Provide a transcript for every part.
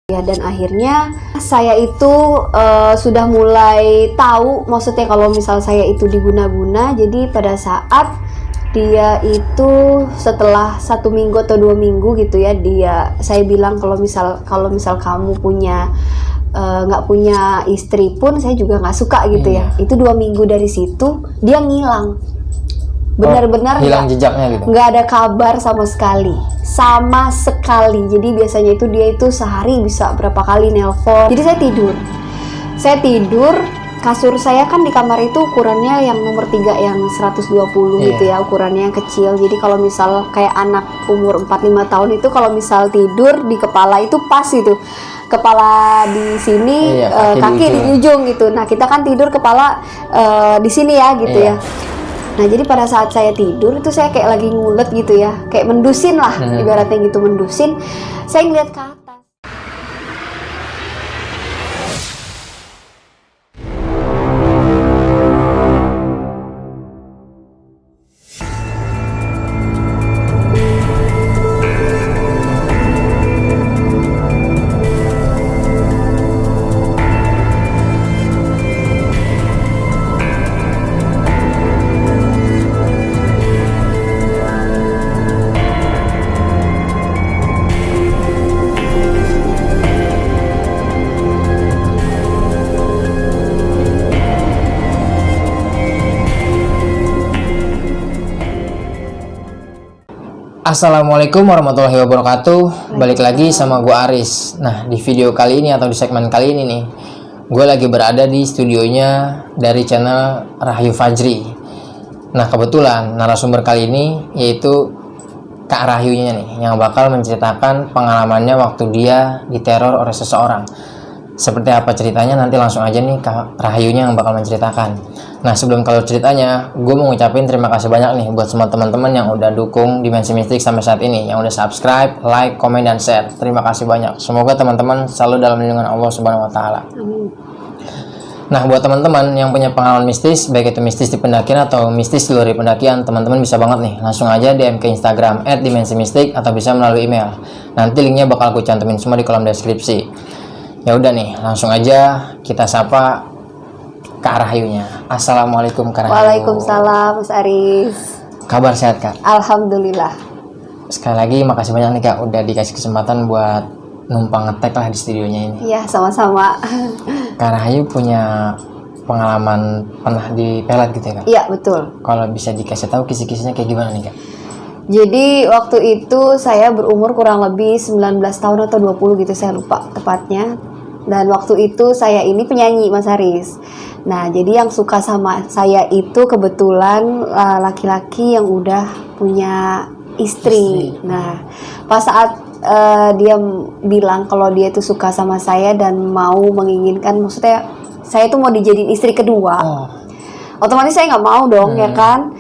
Ya, dan akhirnya saya itu sudah mulai tahu, maksudnya kalau misal saya itu diguna-guna. Jadi pada saat dia itu setelah 1 minggu atau 2 minggu gitu ya, saya bilang kalau misal kamu punya nggak punya istri pun saya juga nggak suka gitu ya. Itu 2 minggu dari situ dia ngilang. Benar-benar hilang jejaknya gitu. Nggak ada kabar sama sekali. Jadi biasanya itu dia itu sehari bisa berapa kali nelpon. Jadi saya tidur, kasur saya kan di kamar itu ukurannya yang nomor 3 yang 120 gitu ya, ukurannya yang kecil. Jadi kalau misal kayak anak umur 4-5 tahun itu kalau misal tidur di kepala itu pas gitu, kepala di sini, kaki di ujung gitu. Nah kita kan tidur kepala di sini ya gitu ya. Nah jadi pada saat saya tidur itu saya kayak lagi ngulet gitu ya, kayak mendusin lah, ibaratnya gitu, mendusin. Saya ngeliat ke atas. Assalamualaikum warahmatullahi wabarakatuh. Balik lagi sama gue Aris. Nah di video kali ini atau di segmen kali ini nih, gue lagi berada di studionya dari channel Rahayu Fajri. Nah kebetulan narasumber kali ini yaitu Kak Rahayunya nih, yang bakal menceritakan pengalamannya waktu dia diteror oleh seseorang. Seperti apa ceritanya nanti langsung aja nih Kak Rahayunya yang bakal menceritakan. Nah sebelum kalau ceritanya, gue mau ngucapin terima kasih banyak nih buat semua teman-teman yang udah dukung Dimensi Mistik sampai saat ini, yang udah subscribe, like, komen, dan share. Terima kasih banyak. Semoga teman-teman selalu dalam lindungan Allah Subhanahu Wa Taala. Nah buat teman-teman yang punya pengalaman mistis, baik itu mistis di pendakian atau mistis di luar pendakian, teman-teman bisa banget nih langsung aja DM ke Instagram @dimensimistik atau bisa melalui email. Nanti linknya bakal aku cantumin semua di kolom deskripsi. Ya udah nih, langsung aja kita sapa Kak Rahayunya. Assalamualaikum Kak Rahayu. Waalaikumsalam Mas Aris. Kabar sehat Kak? Alhamdulillah. Sekali lagi makasih banyak nih Kak udah dikasih kesempatan buat numpang ngetek lah di studionya ini. Iya sama-sama. Kak Rahayu punya pengalaman pernah dipelet gitu ya Kak? Iya betul. Kalau bisa dikasih tahu kisi-kisinya kayak gimana nih Kak? Jadi waktu itu saya berumur kurang lebih 19 tahun atau 20 gitu, saya lupa tepatnya. Dan waktu itu saya ini penyanyi Mas Haris. Nah jadi yang suka sama saya itu kebetulan laki-laki yang udah punya istri. Nah pas saat dia bilang kalau dia itu suka sama saya dan mau menginginkan, maksudnya saya tuh mau dijadiin istri kedua, otomatis saya nggak mau dong ya kan.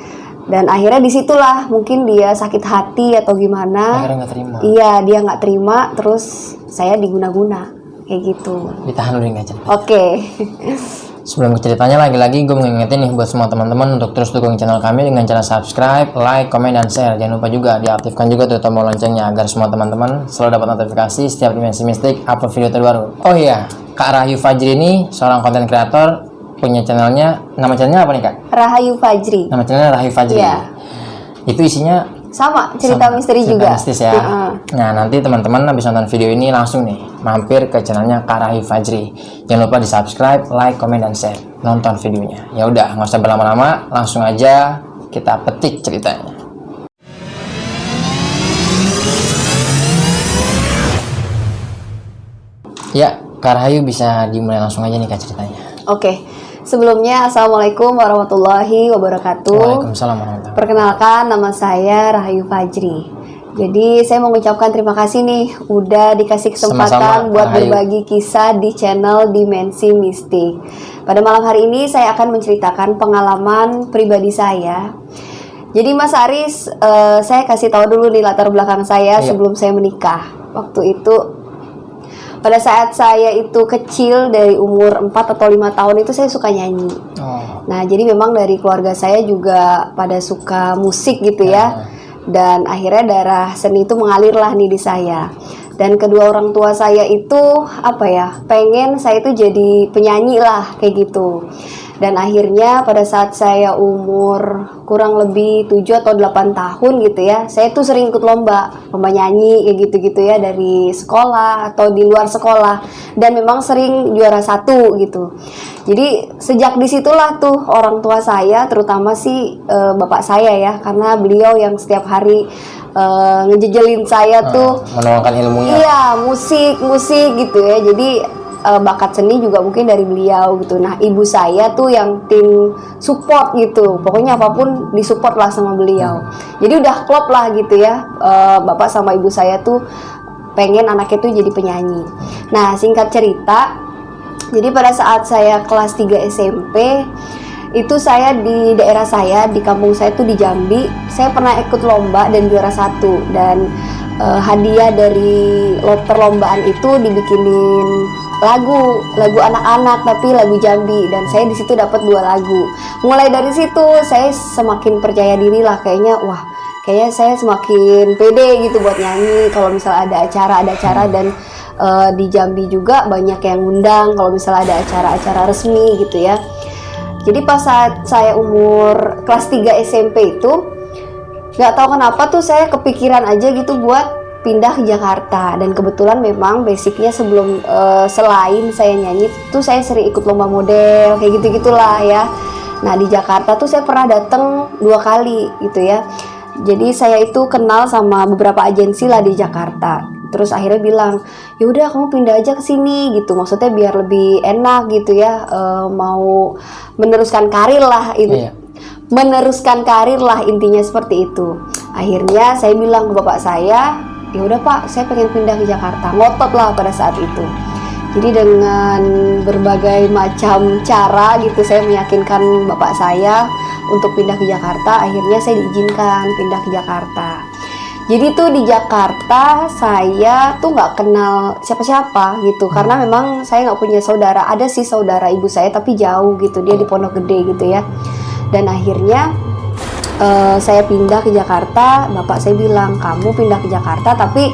Dan akhirnya disitulah mungkin dia sakit hati atau gimana. Akhirnya nggak terima. Iya dia nggak terima, terus saya diguna-guna kayak gitu. Ditahan dulu nggak cerita. Oke. Sebelum ceritanya lagi-lagi gue mau ngingetin nih buat semua teman-teman untuk terus dukung channel kami dengan cara subscribe, like, komen, dan share. Jangan lupa juga diaktifkan juga tuh tombol loncengnya agar semua teman-teman selalu dapat notifikasi setiap Dimensi Mistik upload video terbaru. Oh iya, Kak Rahayu Fajri ini seorang konten kreator, punya channelnya. Nama channelnya apa nih Kak? Rahayu Fajri. Nama channelnya Rahayu Fajri. Iya. Itu isinya sama misteri cerita juga. Mistis ya. Nah nanti teman-teman habis nonton video ini langsung nih mampir ke channelnya Kak Rahayu Fajri. Jangan lupa di subscribe, like, komen, dan share. Nonton videonya. Ya udah nggak usah berlama-lama, langsung aja kita petik ceritanya. Ya Kak Rahayu bisa dimulai langsung aja nih Kak ceritanya. Oke. Sebelumnya, Assalamualaikum warahmatullahi wabarakatuh. Waalaikumsalam warahmatullahi wabarakatuh. Perkenalkan, nama saya Rahayu Fajri. Jadi, saya mau mengucapkan terima kasih nih udah dikasih kesempatan buat berbagi kisah di channel Dimensi Mistik. Pada malam hari ini, saya akan menceritakan pengalaman pribadi saya. Jadi, Mas Aris, saya kasih tahu dulu nih latar belakang saya sebelum saya menikah. Waktu itu, pada saat saya itu kecil, dari umur 4 atau 5 tahun itu saya suka nyanyi. Nah jadi memang dari keluarga saya juga pada suka musik gitu ya. Dan akhirnya darah seni itu mengalir lah nih di saya. Dan kedua orang tua saya itu apa ya, pengen saya itu jadi penyanyi lah kayak gitu. Dan akhirnya pada saat saya umur kurang lebih 7 atau 8 tahun gitu ya, saya tuh sering ikut lomba nyanyi kayak gitu-gitu ya, dari sekolah atau di luar sekolah, dan memang sering juara 1 gitu. Jadi sejak disitulah tuh orang tua saya, terutama sih bapak saya ya, karena beliau yang setiap hari ngejejelin saya tuh menuangkan ilmunya. iya, musik gitu ya. Jadi bakat seni juga mungkin dari beliau gitu. Nah, ibu saya tuh yang tim support gitu. Pokoknya apapun disupport lah sama beliau. Jadi udah klop lah gitu ya. Bapak sama ibu saya tuh pengen anaknya tuh jadi penyanyi. Nah, singkat cerita, jadi pada saat saya kelas 3 SMP, itu saya di daerah saya, di kampung saya tuh di Jambi, saya pernah ikut lomba dan juara 1. Dan hadiah dari perlombaan itu dibikinin lagu anak-anak tapi lagu Jambi, dan saya di situ dapat 2 lagu. Mulai dari situ saya semakin percaya diri lah, kayaknya saya semakin pede gitu buat nyanyi kalau misalnya ada acara dan di Jambi juga banyak yang ngundang kalau misalnya ada acara-acara resmi gitu ya. Jadi pas saat saya umur kelas 3 SMP itu, nggak tahu kenapa tuh saya kepikiran aja gitu buat pindah ke Jakarta. Dan kebetulan memang basicnya sebelum selain saya nyanyi tuh saya sering ikut lomba model kayak gitu-gitulah ya. Nah, di Jakarta tuh saya pernah datang 2 kali gitu ya. Jadi saya itu kenal sama beberapa agensi lah di Jakarta. Terus akhirnya bilang, ya udah kamu pindah aja ke sini gitu. Maksudnya biar lebih enak gitu ya, mau meneruskan karir lah itu. Meneruskan karir lah intinya seperti itu. Akhirnya saya bilang ke bapak saya, ya udah Pak, saya pengen pindah ke Jakarta. Ngotot lah pada saat itu. Jadi dengan berbagai macam cara gitu saya meyakinkan bapak saya untuk pindah ke Jakarta. Akhirnya saya diizinkan pindah ke Jakarta. Jadi tuh di Jakarta saya tuh nggak kenal siapa-siapa gitu, karena memang saya nggak punya saudara. Ada sih saudara ibu saya tapi jauh gitu, dia di Pondok Gede gitu ya. Dan akhirnya saya pindah ke Jakarta. Bapak saya bilang, kamu pindah ke Jakarta tapi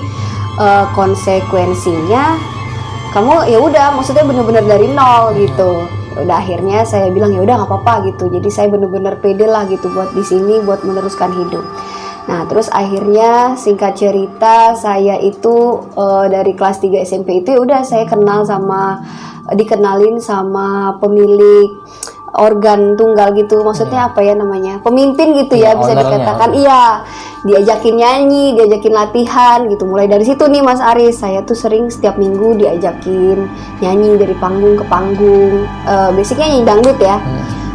konsekuensinya kamu ya udah, maksudnya bener-bener dari nol gitu. Udah akhirnya saya bilang ya udah nggak apa-apa gitu. Jadi saya bener-bener pede lah gitu buat di sini, buat meneruskan hidup. Nah, terus akhirnya singkat cerita saya itu dari kelas 3 SMP itu ya udah saya dikenalin sama pemilik organ tunggal gitu, maksudnya apa ya namanya, pemimpin gitu ya, bisa dikatakan. Iya, diajakin nyanyi, diajakin latihan gitu. Mulai dari situ nih Mas Aris, saya tuh sering setiap minggu diajakin nyanyi dari panggung ke panggung, basicnya nyanyi dangdut ya.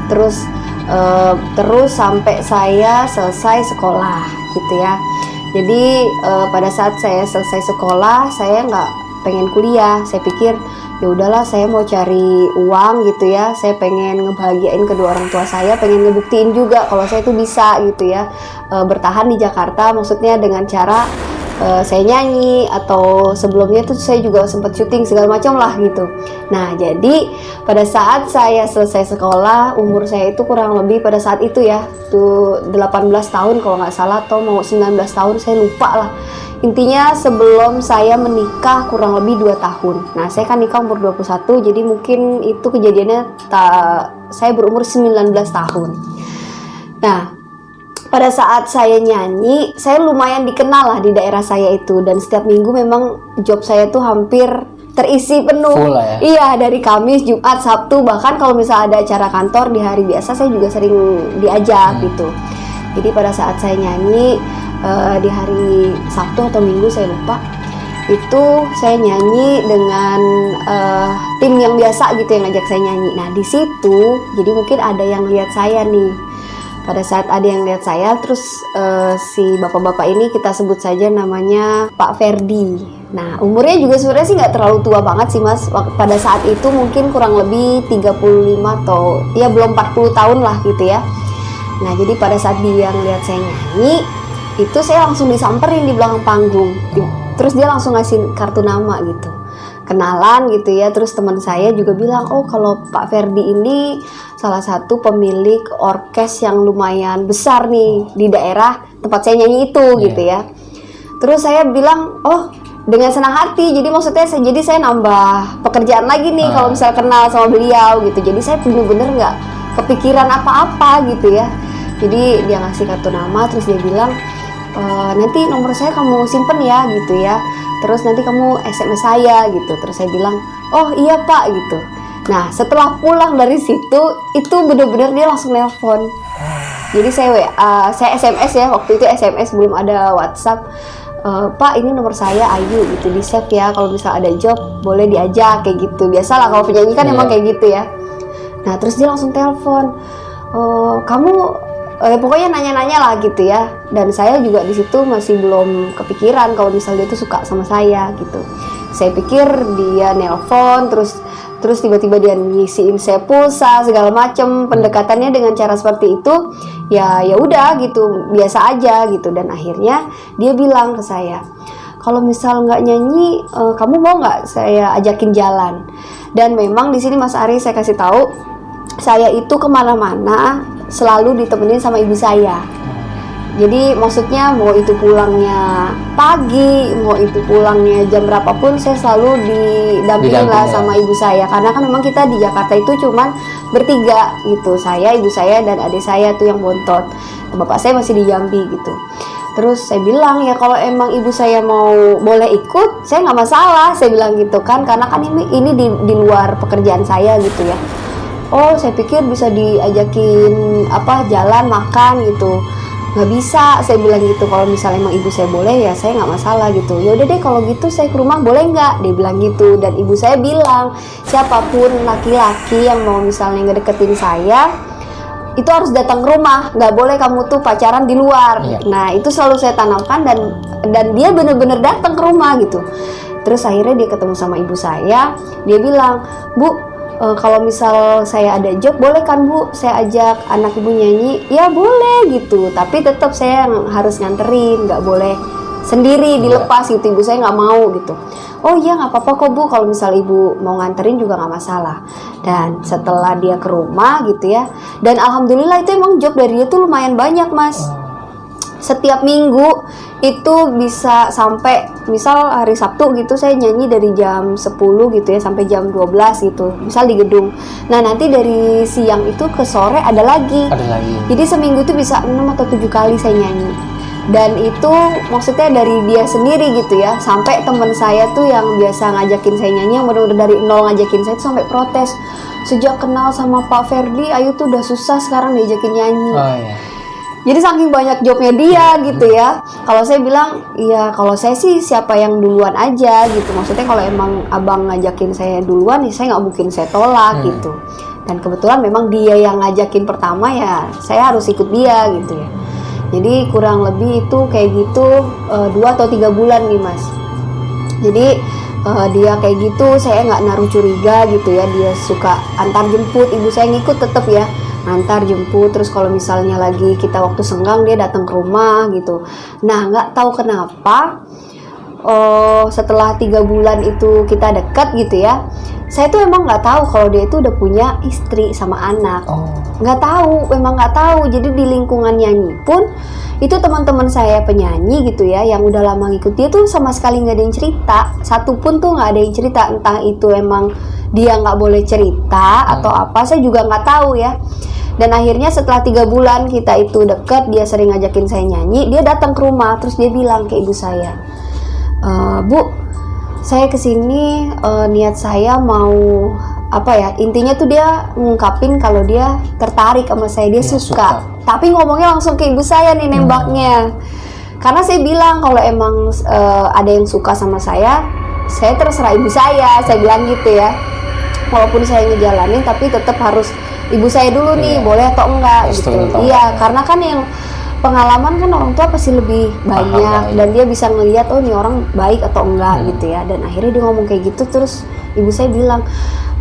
Terus sampai saya selesai sekolah gitu ya. Jadi pada saat saya selesai sekolah, saya nggak pengen kuliah. Saya pikir ya udahlah, saya mau cari uang gitu ya. Saya pengen ngebahagiain kedua orang tua saya, pengen ngebuktiin juga kalau saya tuh bisa gitu ya, bertahan di Jakarta. Maksudnya dengan cara saya nyanyi, atau sebelumnya tuh saya juga sempat syuting segala macam lah gitu. Nah, jadi pada saat saya selesai sekolah, umur saya itu kurang lebih pada saat itu ya tuh 18 tahun kalau nggak salah, atau mau 19 tahun, saya lupa lah. Intinya sebelum saya menikah kurang lebih 2 tahun. Nah, saya kan nikah umur 21, jadi mungkin itu kejadiannya saya berumur 19 tahun. Nah, pada saat saya nyanyi, saya lumayan dikenal lah di daerah saya itu. Dan setiap minggu memang job saya tuh hampir terisi penuh. Full lah ya? Iya, dari Kamis, Jumat, Sabtu. Bahkan kalau misalnya ada acara kantor di hari biasa, saya juga sering diajak gitu. Jadi pada saat saya nyanyi, di hari Sabtu atau Minggu saya lupa, itu saya nyanyi dengan tim yang biasa gitu yang ngajak saya nyanyi. Nah, di situ jadi mungkin ada yang lihat saya nih. Pada saat ada yang lihat saya, terus si bapak-bapak ini kita sebut saja namanya Pak Ferdi. Nah, umurnya juga sebenarnya sih nggak terlalu tua banget sih Mas. Pada saat itu mungkin kurang lebih 35 atau ya belum 40 tahun lah gitu ya. Nah, jadi pada saat dia ngeliat saya nyanyi, itu saya langsung disamperin di belakang panggung. Terus dia langsung ngasih kartu nama gitu. Kenalan gitu ya. Terus teman saya juga bilang, oh kalau Pak Ferdi ini salah satu pemilik orkes yang lumayan besar nih di daerah tempat saya nyanyi itu gitu ya. Terus saya bilang, oh dengan senang hati. Jadi maksudnya jadi saya nambah pekerjaan lagi nih kalau misal kenal sama beliau gitu. Jadi saya bener-bener nggak kepikiran apa-apa gitu ya. Jadi dia ngasih kartu nama, terus dia bilang nanti nomor saya kamu simpen ya gitu ya. Terus nanti kamu SMS saya gitu. Terus saya bilang, oh iya Pak gitu. Nah setelah pulang dari situ itu bener-bener dia langsung nelpon. Jadi saya SMS ya, waktu itu SMS belum ada WhatsApp. Pak ini nomor saya Ayu gitu, di save ya, kalau misal ada job boleh diajak kayak gitu. Biasalah kalau penyanyi kan emang kayak gitu ya. Nah terus dia langsung telepon, kamu pokoknya nanya-nanya lah gitu ya. Dan saya juga di situ masih belum kepikiran kalau misal dia tuh suka sama saya gitu. Saya pikir dia nelpon terus tiba-tiba dia ngisiin saya pulsa segala macem. Pendekatannya dengan cara seperti itu ya udah gitu, biasa aja gitu. Dan akhirnya dia bilang ke saya, kalau misal nggak nyanyi kamu mau nggak saya ajakin jalan. Dan memang di sini Mas Ari saya kasih tahu, saya itu kemana-mana selalu ditemenin sama ibu saya. Jadi maksudnya mau itu pulangnya pagi, mau itu pulangnya jam berapapun, saya selalu didampingin lah sama ibu saya. Karena kan memang kita di Jakarta itu cuman bertiga gitu, saya, ibu saya, dan adik saya tuh yang bontot. Bapak saya masih di Jambi gitu. Terus saya bilang ya kalau emang ibu saya mau boleh ikut, saya nggak masalah, saya bilang gitu kan. Karena kan ini di luar pekerjaan saya gitu ya. Oh saya pikir bisa diajakin jalan makan gitu. Nggak bisa, saya bilang gitu. Kalau misalnya emang ibu saya boleh ya saya nggak masalah gitu. Ya udah deh kalau gitu saya ke rumah boleh nggak, dia bilang gitu. Dan ibu saya bilang siapapun laki-laki yang mau misalnya ngedeketin saya itu harus datang ke rumah, nggak boleh kamu tuh pacaran di luar. Nah itu selalu saya tanamkan, dan dia bener-bener datang ke rumah gitu. Terus akhirnya dia ketemu sama ibu saya, dia bilang, Bu, kalau misal saya ada job boleh kan Bu saya ajak anak ibu nyanyi? Ya boleh gitu, tapi tetap saya yang harus nganterin, nggak boleh sendiri dilepas gitu. Ibu saya nggak mau gitu. Oh iya nggak apa-apa kok Bu, kalau misal ibu mau nganterin juga nggak masalah. Dan setelah dia ke rumah gitu ya, dan alhamdulillah itu emang job dari dia tuh lumayan banyak Mas. Setiap minggu itu bisa sampai misal hari Sabtu gitu saya nyanyi dari jam 10 gitu ya sampai jam 12 gitu misal di gedung. Nah nanti dari siang itu ke sore ada lagi. Jadi seminggu itu bisa 6 atau 7 kali saya nyanyi. Dan itu maksudnya dari dia sendiri gitu ya, sampai teman saya tuh yang biasa ngajakin saya nyanyi, yang benar-benar dari nol ngajakin saya tuh sampai protes, sejak kenal sama Pak Ferdi Ayu tuh udah susah sekarang diajakin nyanyi. Jadi saking banyak jobnya dia gitu ya. Kalau saya bilang, ya kalau saya sih siapa yang duluan aja gitu. Maksudnya kalau emang abang ngajakin saya duluan, ya saya nggak mungkin saya tolak gitu. Dan kebetulan memang dia yang ngajakin pertama, ya saya harus ikut dia gitu ya. Jadi kurang lebih itu kayak gitu 2 atau 3 bulan nih Mas. Jadi dia kayak gitu, saya nggak naruh curiga gitu ya. Dia suka antar jemput, ibu saya ngikut tetap ya. Antar jemput, terus kalau misalnya lagi kita waktu senggang dia datang ke rumah gitu. Nah nggak tahu kenapa setelah 3 bulan itu kita dekat gitu ya, saya tuh emang nggak tahu kalau dia itu udah punya istri sama anak. Nggak tahu, memang nggak tahu. Jadi di lingkungan nyanyi pun itu teman-teman saya penyanyi gitu ya yang udah lama ngikut dia tuh sama sekali nggak ada yang cerita, satupun tuh nggak ada yang cerita. Entah itu emang dia nggak boleh cerita atau apa, saya juga nggak tahu ya. Dan akhirnya setelah 3 bulan kita itu deket, dia sering ngajakin saya nyanyi, dia datang ke rumah, terus dia bilang ke ibu saya, Bu, saya kesini niat saya mau intinya tuh dia ngungkapin kalau dia tertarik sama saya, dia suka. Tapi ngomongnya langsung ke ibu saya nih nembaknya. Karena saya bilang kalau emang ada yang suka sama saya terserah ibu saya bilang gitu ya. Walaupun saya ngejalanin tapi tetap harus ibu saya dulu nih boleh atau enggak gitu. Iya, karena kan yang pengalaman kan orang tua pasti lebih banyak dan dia bisa ngelihat nih orang baik atau enggak gitu ya. Dan akhirnya dia ngomong kayak gitu, terus ibu saya bilang,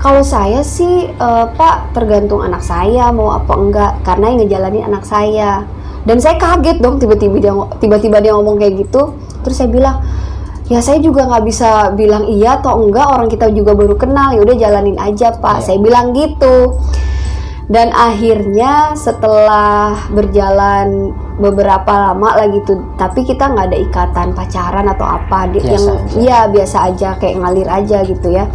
kalau saya sih Pak tergantung anak saya mau apa enggak, karena yang ngejalanin anak saya. Dan saya kaget dong tiba-tiba dia ngomong kayak gitu. Terus saya bilang, ya saya juga nggak bisa bilang iya atau enggak, orang kita juga baru kenal, ya udah jalanin aja Pak. Saya bilang gitu. Dan akhirnya setelah berjalan beberapa lama lah gitu, tapi kita nggak ada ikatan pacaran atau apa. Biasa aja, kayak ngalir aja gitu ya.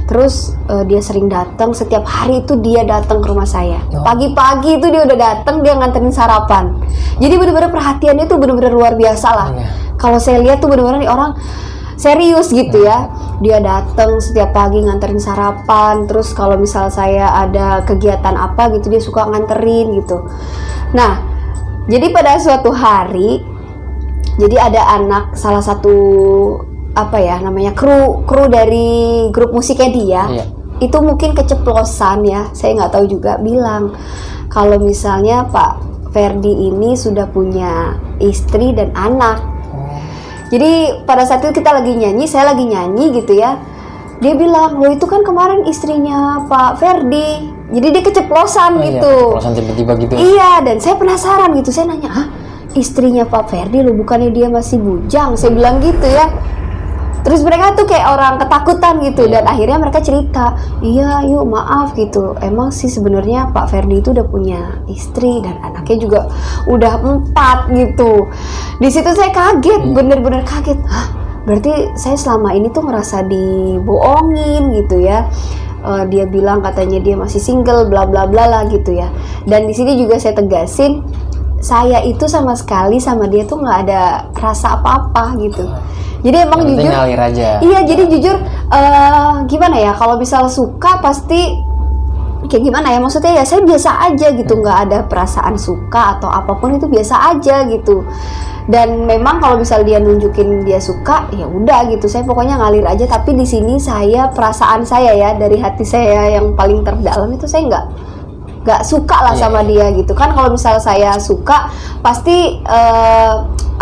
Terus dia sering datang, setiap hari itu dia datang ke rumah saya. Pagi-pagi itu dia udah datang, dia nganterin sarapan. Jadi bener-bener perhatiannya tuh bener-bener luar biasa lah. Kalau saya lihat tuh bener-bener nih orang serius gitu ya. Dia datang setiap pagi nganterin sarapan. Terus kalau misal saya ada kegiatan apa gitu, dia suka nganterin gitu. Nah, jadi pada suatu hari, jadi ada anak salah satu kru dari grup musiknya dia, itu mungkin keceplosan ya, saya nggak tahu juga, bilang kalau misalnya Pak Ferdi ini sudah punya istri dan anak. Jadi pada saat itu kita lagi nyanyi, saya lagi nyanyi gitu ya, dia bilang, lo itu kan kemarin istrinya Pak Ferdi. Jadi dia keceplosan gitu. Keceplosan tiba-tiba gitu. Iya, dan saya penasaran gitu, saya nanya, istrinya Pak Ferdi lo, bukannya dia masih bujang? Saya bilang gitu ya. Terus mereka tuh kayak orang ketakutan gitu. Dan akhirnya mereka cerita, iya yuk maaf gitu, emang sih sebenarnya Pak Ferdi itu udah punya istri dan anaknya juga udah 4 gitu. Di situ saya kaget, bener-bener kaget. Berarti saya selama ini tuh ngerasa dibohongin gitu ya. Dia bilang katanya dia masih single, bla bla bla lah gitu ya. Dan di sini juga saya tegasin, saya itu sama sekali sama dia tuh nggak ada rasa apa-apa gitu. Jadi emang jujur, ngalir aja. Iya, jadi jujur gimana ya, kalau misal suka pasti kayak gimana ya, maksudnya ya saya biasa aja gitu, nggak ada perasaan suka atau apapun, itu biasa aja gitu. Dan memang kalau misal dia nunjukin dia suka, ya udah gitu, saya pokoknya ngalir aja. Tapi di sini saya, perasaan saya ya, dari hati saya yang paling terdalam itu, saya nggak suka lah sama dia gitu kan. Kalau misal saya suka pasti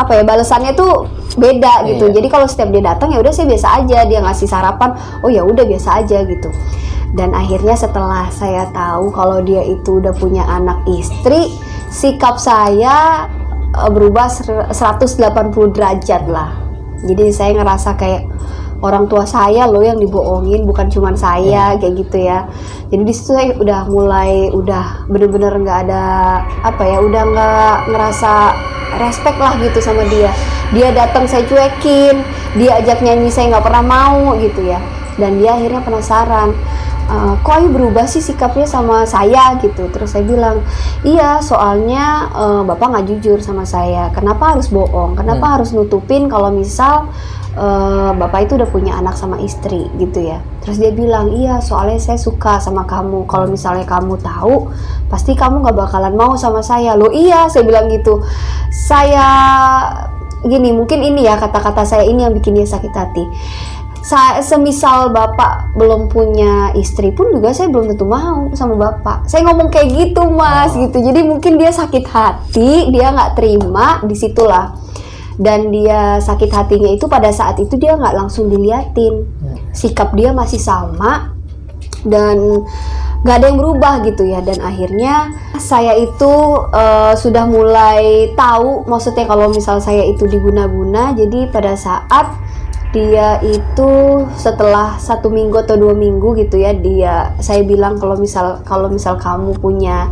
balasannya tuh beda gitu. Jadi kalau setiap dia datang ya udah saya biasa aja, dia ngasih sarapan, oh ya udah biasa aja gitu. Dan akhirnya setelah saya tahu kalau dia itu udah punya anak istri, sikap saya berubah 180 derajat lah. Jadi saya ngerasa kayak orang tua saya loh yang dibohongin, bukan cuman saya, kayak gitu ya. Jadi di situ saya udah bener-bener nggak ada udah nggak ngerasa respect lah gitu sama dia. Dia datang saya cuekin, dia ajak nyanyi saya nggak pernah mau gitu ya. Dan dia akhirnya penasaran, kok Ayu berubah sih sikapnya sama saya gitu. Terus saya bilang, iya soalnya bapak nggak jujur sama saya. Kenapa harus bohong? Kenapa harus nutupin kalau misal bapak itu udah punya anak sama istri gitu ya. Terus dia bilang, iya soalnya saya suka sama kamu. Kalau misalnya kamu tahu, pasti kamu nggak bakalan mau sama saya. Loh iya, saya bilang gitu. Saya gini, mungkin ini ya kata-kata saya ini yang bikin dia sakit hati. Semisal bapak belum punya istri pun juga saya belum tentu mau sama bapak. Saya ngomong kayak gitu mas gitu. Jadi mungkin dia sakit hati, dia nggak terima, disitulah. Dan dia sakit hatinya itu pada saat itu dia nggak langsung diliatin, sikap dia masih sama dan nggak ada yang berubah gitu ya. Dan akhirnya saya itu sudah mulai tahu, maksudnya kalau misal saya itu diguna-guna. Jadi pada saat dia itu setelah 1 minggu atau 2 minggu gitu ya, saya bilang kalau misal kamu punya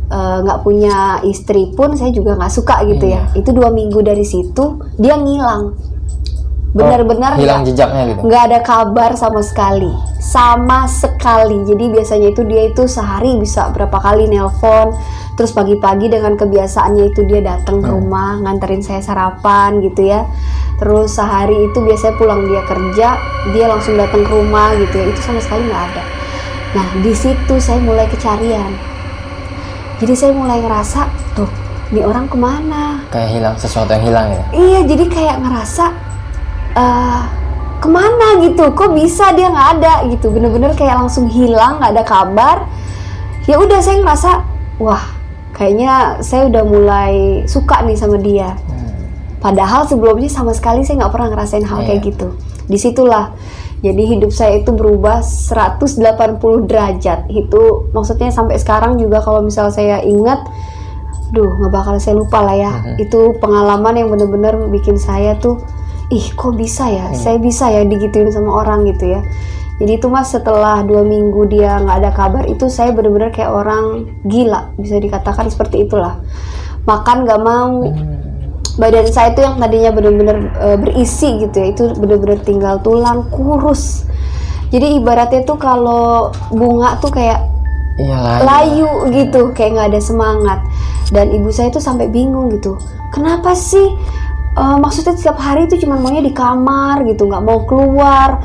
nggak punya istri pun saya juga nggak suka gitu ya. Itu 2 minggu dari situ dia ngilang, benar-benar hilang jejaknya gitu, nggak ada kabar sama sekali. Jadi biasanya itu dia itu sehari bisa berapa kali nelpon. Terus pagi-pagi dengan kebiasaannya itu dia datang ke rumah nganterin saya sarapan gitu ya. Terus sehari itu biasanya pulang dia kerja, dia langsung datang ke rumah gitu ya. Itu sama sekali nggak ada. Nah di situ saya mulai kecarian. Jadi saya mulai ngerasa, tuh, ini orang kemana? Kayak hilang, sesuatu yang hilang ya? Iya, jadi kayak ngerasa, kemana gitu? Kok bisa dia nggak ada gitu? Bener-bener kayak langsung hilang, nggak ada kabar. Ya udah saya ngerasa, wah, kayaknya saya udah mulai suka nih sama dia. Padahal sebelumnya sama sekali saya nggak pernah ngerasain hal kayak gitu. Disitulah. Jadi hidup saya itu berubah 180 derajat. Itu maksudnya sampai sekarang juga kalau misal saya ingat, nggak bakal saya lupa lah ya. Itu pengalaman yang benar-benar bikin saya tuh, kok bisa ya? Saya bisa ya digituin sama orang gitu ya. Jadi itu mas, setelah 2 minggu dia nggak ada kabar, itu saya benar-benar kayak orang gila, bisa dikatakan seperti itulah. makan nggak mau. Badan saya itu yang tadinya benar-benar berisi gitu ya, itu benar-benar tinggal tulang, kurus. Jadi ibaratnya tuh kalau bunga tuh kayak layu gitu, kayak nggak ada semangat. Dan ibu saya tuh sampai bingung gitu, kenapa sih? Maksudnya setiap hari itu cuma maunya di kamar gitu, nggak mau keluar.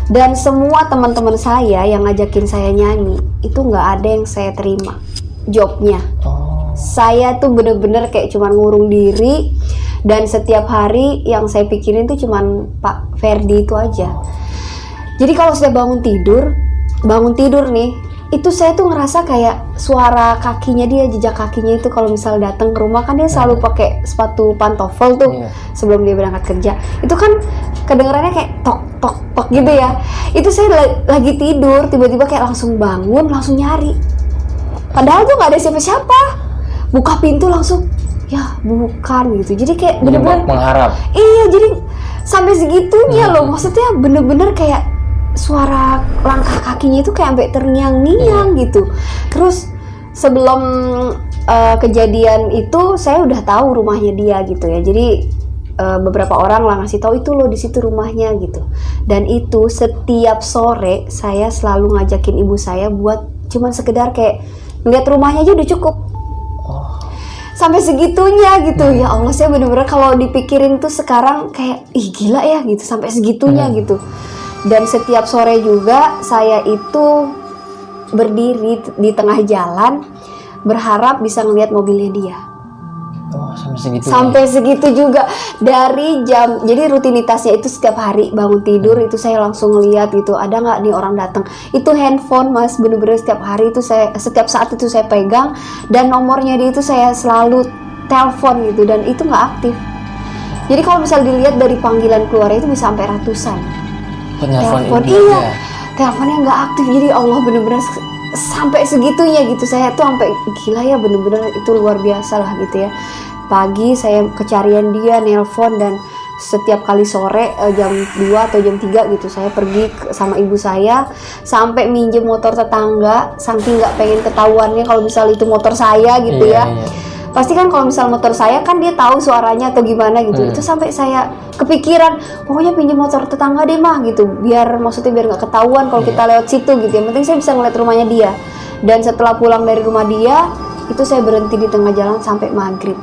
Dan semua teman-teman saya yang ngajakin saya nyanyi itu nggak ada yang saya terima jobnya. Saya tuh bener-bener kayak cuman ngurung diri, dan setiap hari yang saya pikirin tuh cuman Pak Ferdi itu aja. Jadi kalau saya bangun tidur nih, itu saya tuh ngerasa kayak suara kakinya dia, jejak kakinya itu kalau misal datang ke rumah kan dia selalu pakai sepatu pantofel tuh sebelum dia berangkat kerja. Itu kan kedengarannya kayak tok tok tok gitu ya. Itu saya lagi tidur, tiba-tiba kayak langsung bangun, langsung nyari. Padahal tuh nggak ada siapa-siapa. Buka pintu langsung, ya bukan gitu. Jadi kayak bener-bener mengharap. Iya, jadi sampai segitunya loh. Maksudnya bener-bener kayak suara langkah kakinya itu kayak sampai terngiang-ngiang gitu. Terus sebelum kejadian itu saya udah tahu rumahnya dia gitu ya. Jadi beberapa orang lah ngasih tahu itu loh di situ rumahnya gitu. Dan itu setiap sore saya selalu ngajakin ibu saya buat cuman sekedar kayak ngeliat rumahnya aja udah cukup. Sampai segitunya gitu. Ya Allah, saya bener-bener kalau dipikirin tuh sekarang kayak ih gila ya gitu, sampai segitunya gitu. Dan setiap sore juga saya itu berdiri di tengah jalan berharap bisa ngeliat mobilnya dia. Sampai segitu juga. Dari jam, jadi rutinitasnya itu setiap hari bangun tidur itu saya langsung ngeliat gitu, ada nggak nih orang datang. Itu handphone Mas, bener-bener setiap hari itu setiap saat itu saya pegang, dan nomornya dia itu saya selalu telepon gitu, dan itu nggak aktif. Jadi kalau misal dilihat dari panggilan keluarnya itu bisa sampai ratusan. Telepon teleponnya nggak aktif. Jadi Allah, bener-bener sampai segitunya gitu. Saya tuh sampai gila ya, bener-bener itu luar biasa lah gitu ya. Pagi saya kecarian dia, nelpon, dan setiap kali sore jam 2 atau jam 3 gitu saya pergi sama ibu saya sampai minjem motor tetangga, saking nggak pengen ketahuannya kalau misal itu motor saya gitu ya. Pasti kan kalau misal motor saya kan dia tahu suaranya atau gimana gitu. Itu sampai saya kepikiran, pokoknya pinjam motor tetangga deh mah gitu, biar nggak ketahuan kalau kita lewat situ gitu. Yang penting saya bisa ngeliat rumahnya dia. Dan setelah pulang dari rumah dia, itu saya berhenti di tengah jalan sampai maghrib.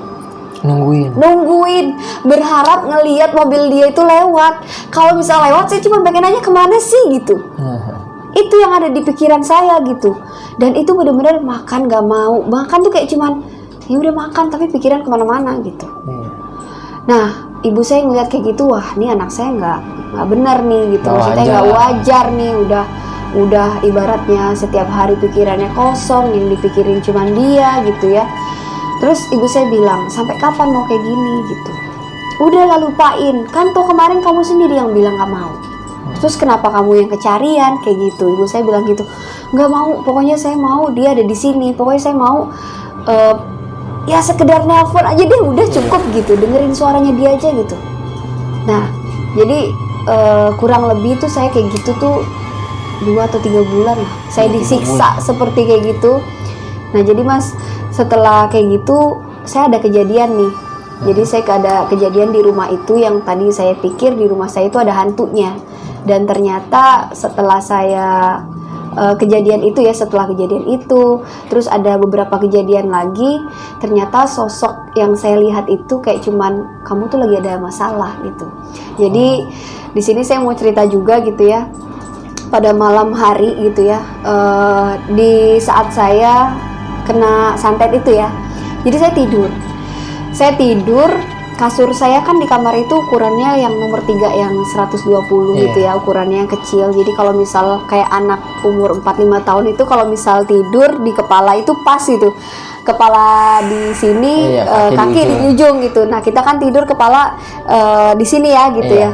Nungguin, berharap ngelihat mobil dia itu lewat. Kalau misal lewat, saya cuma pengen nanya kemana sih gitu. Itu yang ada di pikiran saya gitu. Dan itu benar-benar makan gak mau. Makan tuh kayak cuman ya udah makan, tapi pikiran kemana-mana gitu. Nah, ibu saya ngeliat kayak gitu, wah ini anak saya nggak benar nih gitu. Maksudnya nggak wajar nih, udah ibaratnya setiap hari pikirannya kosong, yang dipikirin cuman dia gitu ya. Terus ibu saya bilang, sampai kapan mau kayak gini gitu? Udahlah lupain, kan toh kemarin kamu sendiri yang bilang gak mau. Terus kenapa kamu yang kecarian kayak gitu? Ibu saya bilang gitu, nggak mau, pokoknya saya mau dia ada di sini. Pokoknya saya mau ya sekedar nelpon aja deh, udah cukup gitu, dengerin suaranya dia aja gitu. Nah, jadi kurang lebih tuh saya kayak gitu tuh 2 atau 3 bulan lah. Saya disiksa seperti kayak gitu. Nah jadi Mas, setelah kayak gitu saya ada kejadian nih. Jadi saya ada kejadian di rumah itu yang tadi saya pikir di rumah saya itu ada hantunya. Dan ternyata setelah saya kejadian itu ya, setelah kejadian itu terus ada beberapa kejadian lagi, ternyata sosok yang saya lihat itu kayak cuman kamu tuh lagi ada masalah gitu. Jadi di sini saya mau cerita juga gitu ya. Pada malam hari gitu ya, di saat saya kena santet itu ya, jadi saya tidur, kasur saya kan di kamar itu ukurannya yang nomor 3 yang 120 gitu ya, ukurannya yang kecil. Jadi kalau misal kayak anak umur 4-5 tahun itu kalau misal tidur di kepala itu pas gitu, kepala di sini, kaki di ujung gitu. Nah kita kan tidur kepala di sini ya gitu ya.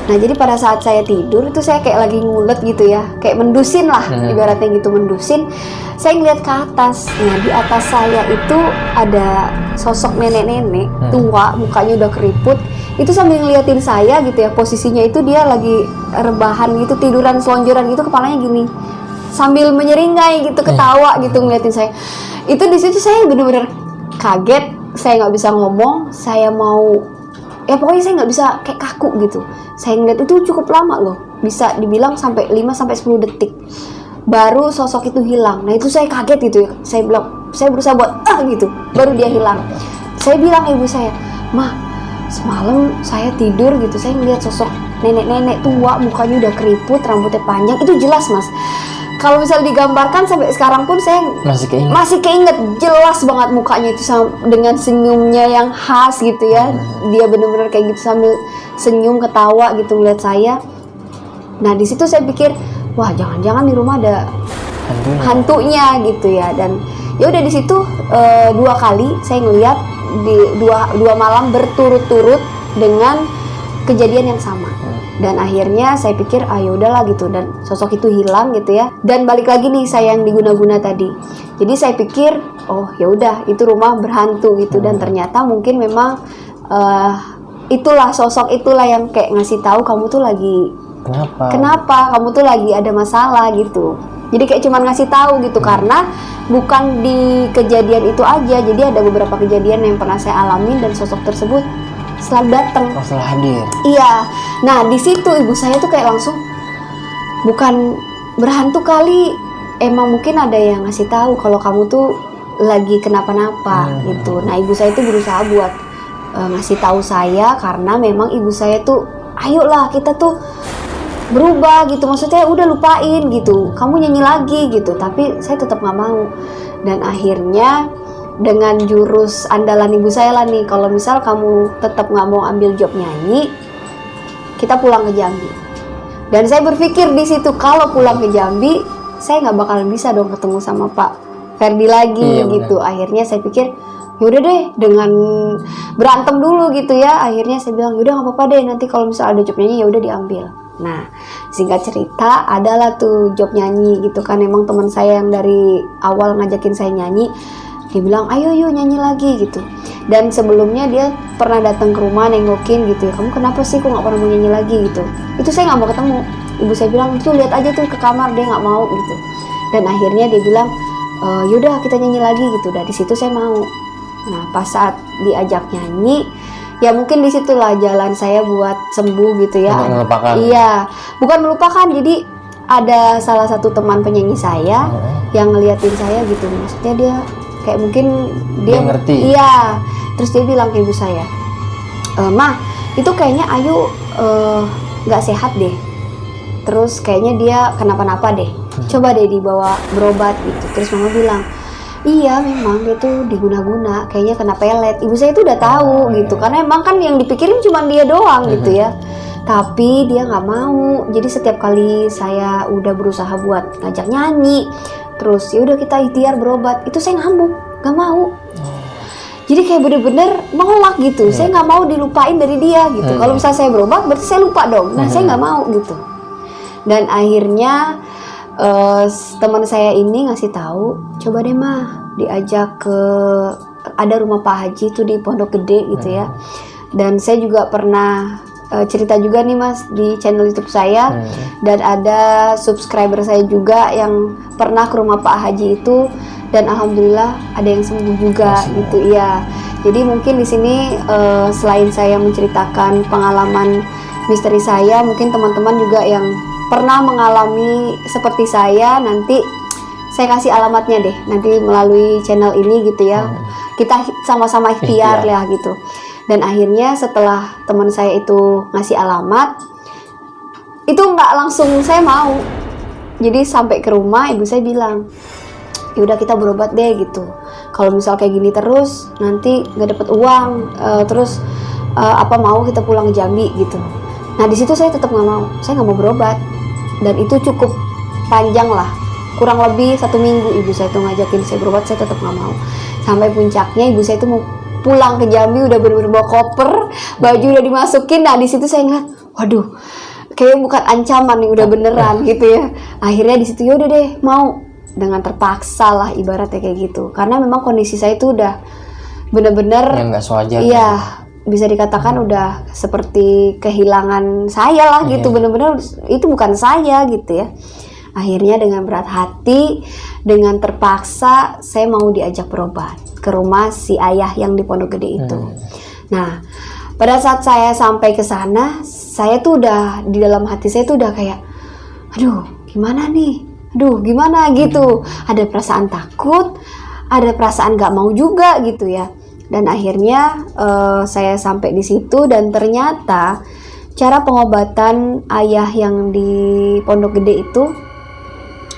Nah jadi pada saat saya tidur itu saya kayak lagi ngulet gitu ya, kayak mendusin lah, ibaratnya gitu, mendusin. Saya ngeliat ke atas. Nah di atas saya itu ada sosok nenek-nenek tua, mukanya udah keriput. Itu sambil ngeliatin saya gitu ya, posisinya itu dia lagi rebahan gitu, tiduran selonjoran gitu, kepalanya gini, sambil menyeringai gitu, ketawa gitu ngeliatin saya. Itu di situ saya bener-bener kaget, saya nggak bisa ngomong, saya mau, ya pokoknya saya nggak bisa, kayak kaku gitu. Saya ngeliat itu cukup lama loh, bisa dibilang sampai 5-10 detik baru sosok itu hilang. Nah itu saya kaget gitu ya, saya bilang, saya berusaha buat gitu, baru dia hilang. Saya bilang ke ibu saya, "Mah, semalam saya tidur gitu, saya ngeliat sosok nenek-nenek tua, mukanya udah keriput, rambutnya panjang, itu jelas Mas. Kalau misalnya digambarkan sampai sekarang pun saya masih keinget jelas banget mukanya itu dengan senyumnya yang khas gitu ya. Dia bener-bener kayak gitu sambil senyum ketawa gitu ngeliat saya. Nah di situ saya pikir, wah jangan-jangan di rumah ada hantunya gitu ya. Dan ya udah di situ 2 kali saya ngeliat di dua malam berturut-turut dengan kejadian yang sama. Dan akhirnya saya pikir ya udahlah gitu, dan sosok itu hilang gitu ya. Dan balik lagi nih saya yang diguna-guna tadi. Jadi saya pikir oh ya udah itu rumah berhantu gitu, dan ternyata mungkin memang itulah sosok itulah yang kayak ngasih tahu kamu tuh lagi kenapa kamu tuh lagi ada masalah gitu. Jadi kayak cuman ngasih tahu gitu, karena bukan di kejadian itu aja. Jadi ada beberapa kejadian yang pernah saya alami dan sosok tersebut selalu datang. Selalu hadir. Iya. Nah di situ ibu saya tuh kayak langsung, bukan berhantu kali, emang mungkin ada yang ngasih tahu kalau kamu tuh lagi kenapa-napa gitu. Nah ibu saya tuh berusaha buat ngasih tahu saya, karena memang ibu saya tuh, ayolah kita tuh berubah gitu, maksudnya udah lupain gitu, kamu nyanyi lagi gitu. Tapi saya tetap nggak mau. Dan akhirnya dengan jurus andalan ibu saya lah nih, kalau misal kamu tetap nggak mau ambil job nyanyi, kita pulang ke Jambi. Dan saya berpikir di situ, kalau pulang ke Jambi saya nggak bakalan bisa dong ketemu sama Pak Ferdi lagi gitu. Bener. Akhirnya saya pikir yaudah deh, dengan berantem dulu gitu ya, akhirnya saya bilang yaudah nggak apa-apa deh, nanti kalau misal ada job nyanyi ya udah diambil. Nah singkat cerita adalah tuh job nyanyi gitu kan. Emang teman saya yang dari awal ngajakin saya nyanyi, dia bilang ayo yuk nyanyi lagi gitu. Dan sebelumnya dia pernah datang ke rumah nengokin gitu ya, kamu kenapa sih kok nggak pernah mau nyanyi lagi gitu. Itu saya nggak mau ketemu. Ibu saya bilang tuh lihat aja tuh ke kamar, dia nggak mau gitu. Dan akhirnya dia bilang yaudah kita nyanyi lagi gitu. Dan di situ saya mau. Nah pas saat diajak nyanyi, ya mungkin disitulah jalan saya buat sembuh gitu ya. Melupakan. Iya, bukan melupakan. Jadi ada salah satu teman penyanyi saya yang ngeliatin saya gitu, maksudnya dia kayak mungkin dia ngerti. Iya. Terus dia bilang ke ibu saya, "Mah, itu kayaknya Ayu nggak sehat deh. Terus kayaknya dia kenapa-napa deh. Coba deh dibawa berobat gitu." Terus mama bilang, "Iya memang dia tuh diguna-guna, kayaknya kena pelet." Ibu saya tuh udah tahu gitu, karena emang kan yang dipikirin cuma dia doang gitu ya. Tapi dia nggak mau. Jadi setiap kali saya udah berusaha buat ngajak nyanyi, terus ya udah kita ikhtiar berobat, itu saya ngamuk, nggak mau. Jadi kayak bener-bener menolak gitu. Saya nggak mau dilupain dari dia gitu. Kalau misalnya saya berobat berarti saya lupa dong. Nah saya nggak mau gitu. Dan akhirnya teman saya ini ngasih tahu, coba deh mah diajak ke ada rumah Pak Haji tuh di Pondok Gede gitu ya. Dan saya juga pernah cerita juga nih Mas di channel YouTube saya, dan ada subscriber saya juga yang pernah ke rumah Pak Haji itu, dan alhamdulillah ada yang sembuh juga gitu ya. Jadi mungkin di sini selain saya menceritakan pengalaman misteri saya, mungkin teman-teman juga yang pernah mengalami seperti saya, nanti saya kasih alamatnya deh nanti melalui channel ini gitu ya. Kita sama-sama ikhtiar lah gitu. Dan akhirnya setelah teman saya itu ngasih alamat, itu nggak langsung saya mau. Jadi sampai ke rumah ibu saya bilang, yaudah kita berobat deh gitu. Kalau misal kayak gini terus nanti nggak dapet uang, terus apa mau kita pulang ke Jambi gitu. Nah di situ saya tetap nggak mau, saya nggak mau berobat. Dan itu cukup panjang lah, kurang lebih 1 minggu ibu saya tuh ngajakin saya berobat, saya tetap nggak mau. Sampai puncaknya ibu saya tuh mau pulang ke Jambi, udah bener-bener bawa koper, baju udah dimasukin. Nah di situ saya ngeliat, waduh, kayaknya bukan ancaman nih, udah beneran gitu ya. Akhirnya di situ yaudah deh mau, dengan terpaksa lah ibaratnya kayak gitu. Karena memang kondisi saya itu udah bener-bener yang nggak sewajarnya. Iya, bisa dikatakan udah seperti kehilangan saya lah gitu. Bener-bener itu bukan saya gitu ya. Akhirnya dengan berat hati dengan terpaksa saya mau diajak berobat ke rumah si ayah yang di Pondok Gede itu. Nah, pada saat saya sampai ke sana, saya tuh udah di dalam hati saya tuh udah kayak, aduh gimana nih, aduh gimana gitu. Ada perasaan takut, ada perasaan gak mau juga gitu ya. Dan akhirnya saya sampai di situ dan ternyata cara pengobatan ayah yang di Pondok Gede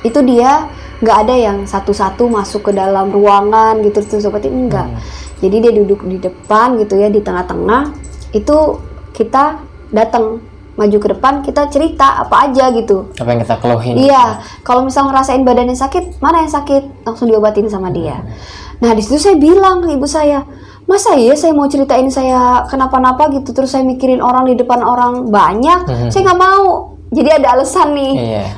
itu dia nggak ada yang satu-satu masuk ke dalam ruangan gitu seperti enggak. Jadi dia duduk di depan gitu ya, di tengah-tengah. Itu kita datang maju ke depan, kita cerita apa aja gitu. Apa yang kita keluhin? Iya, kalau misal ngerasain badannya sakit, mana yang sakit langsung diobatin sama dia. Nah di situ saya bilang ke ibu saya, masa iya saya mau ceritain saya kenapa-napa gitu, terus saya mikirin orang di depan orang banyak, saya nggak mau. Jadi ada alasan nih